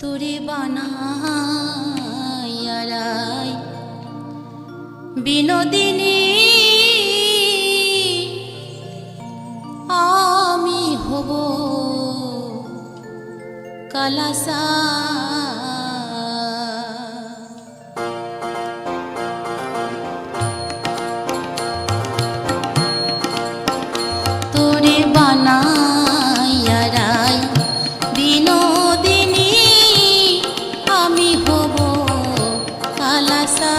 তোরে বানাই বিনোদিনী আমি হব কালাসা তোরে বানাই বিনোদিনী আমি হব কালাসা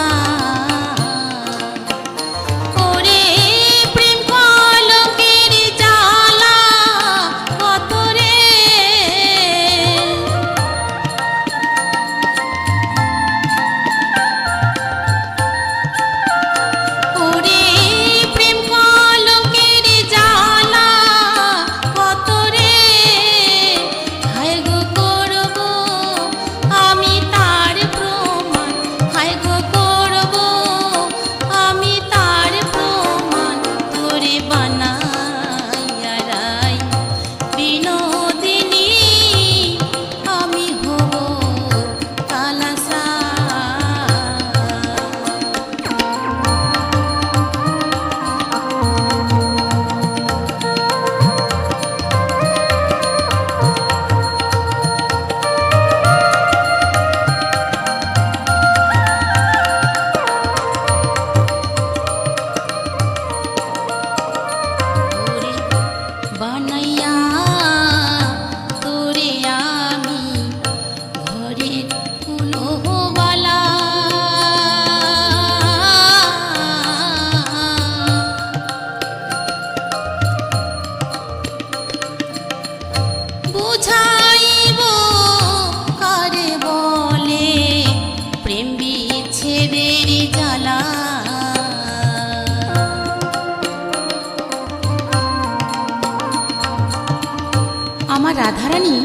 আমার রাধারানী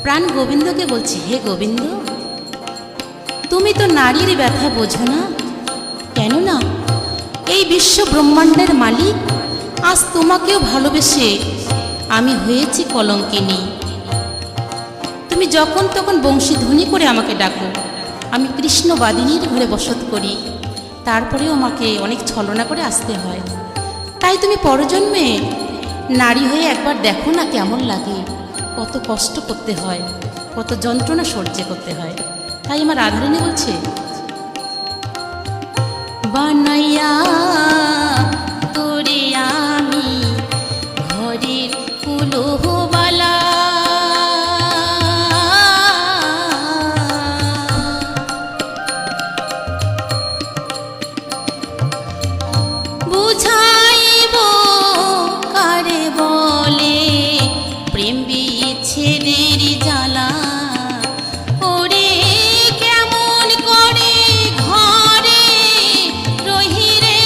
প্রাণ গোবিন্দকে বলছি, হে গোবিন্দ, তুমি তো নারীর ব্যথা বোঝো না, কেননা এই বিশ্ব ব্রহ্মাণ্ডের মালিক আজ তোমাকেও ভালোবেসে আমি হয়েছি কলঙ্কিনী। তুমি যখন তখন বংশীধ্বনি করে আমাকে ডাকো, আমি কৃষ্ণবাদিনীর ঘরে বসত করি, তারপরেও আমাকে অনেক ছলনা করে আসতে হয়। তাই তুমি পরজন্মে নারী হয়ে একবার দেখো না কেমন লাগে, কত কষ্ট করতে হয়, কত যন্ত্রণা সহ্য করতে হয়। তাই আমার রাধারানী বলছে, বানাইয়া তোরে আমি ঘরের কুলোহবালা, বুঝাইব কারে বলে প্রেম বিচ্ছেদের জ্বালা, ওরে কেমন করে ঘরে রহি রে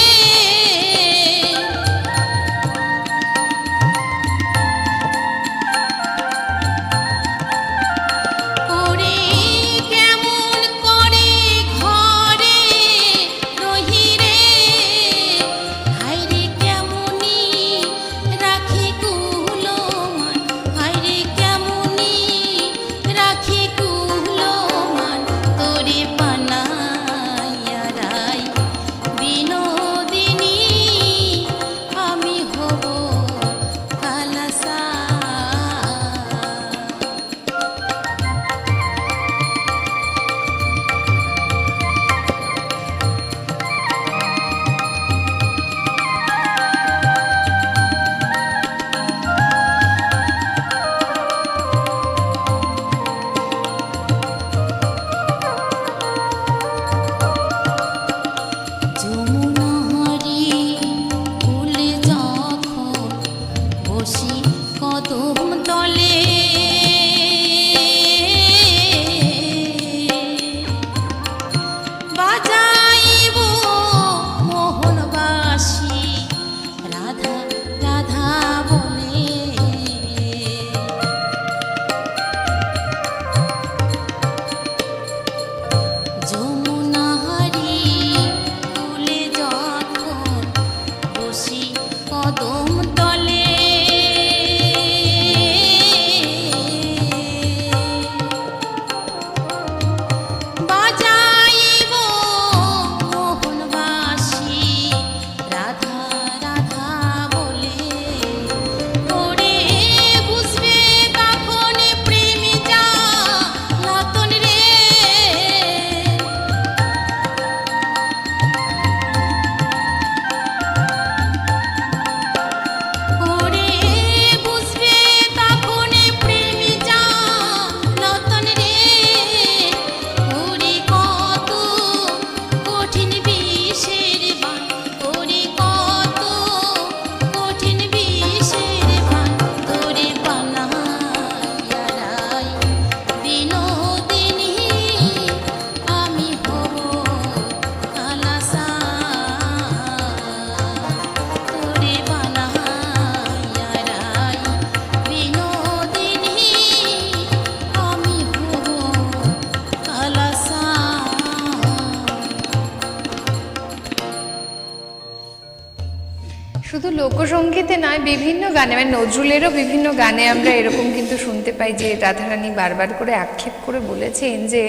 শুধু লোকসঙ্গীতে নয়, বিভিন্ন গানে মানে নজরুলেরও বিভিন্ন গানে আমরা এরকম কিন্তু শুনতে পাই যে রাধারানী বারবার করে আক্ষেপ করে বলেছেন যে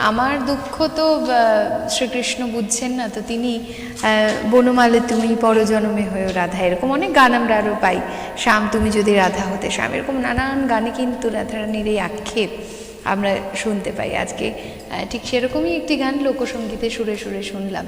আমার দুঃখ তো শ্রীকৃষ্ণ বুঝছেন না, তো তিনি বনমালে তুমি পরজন্মে হয়েও রাধা, এরকম অনেক গান আমরা আরও পাই। শ্যাম তুমি যদি রাধা হতে শ্যাম, এরকম নানান গানে কিন্তু রাধারানীর এই আক্ষেপ আমরা শুনতে পাই। আজকে ঠিক সেরকমই একটি গান লোকসঙ্গীতে সুরে সুরে শুনলাম।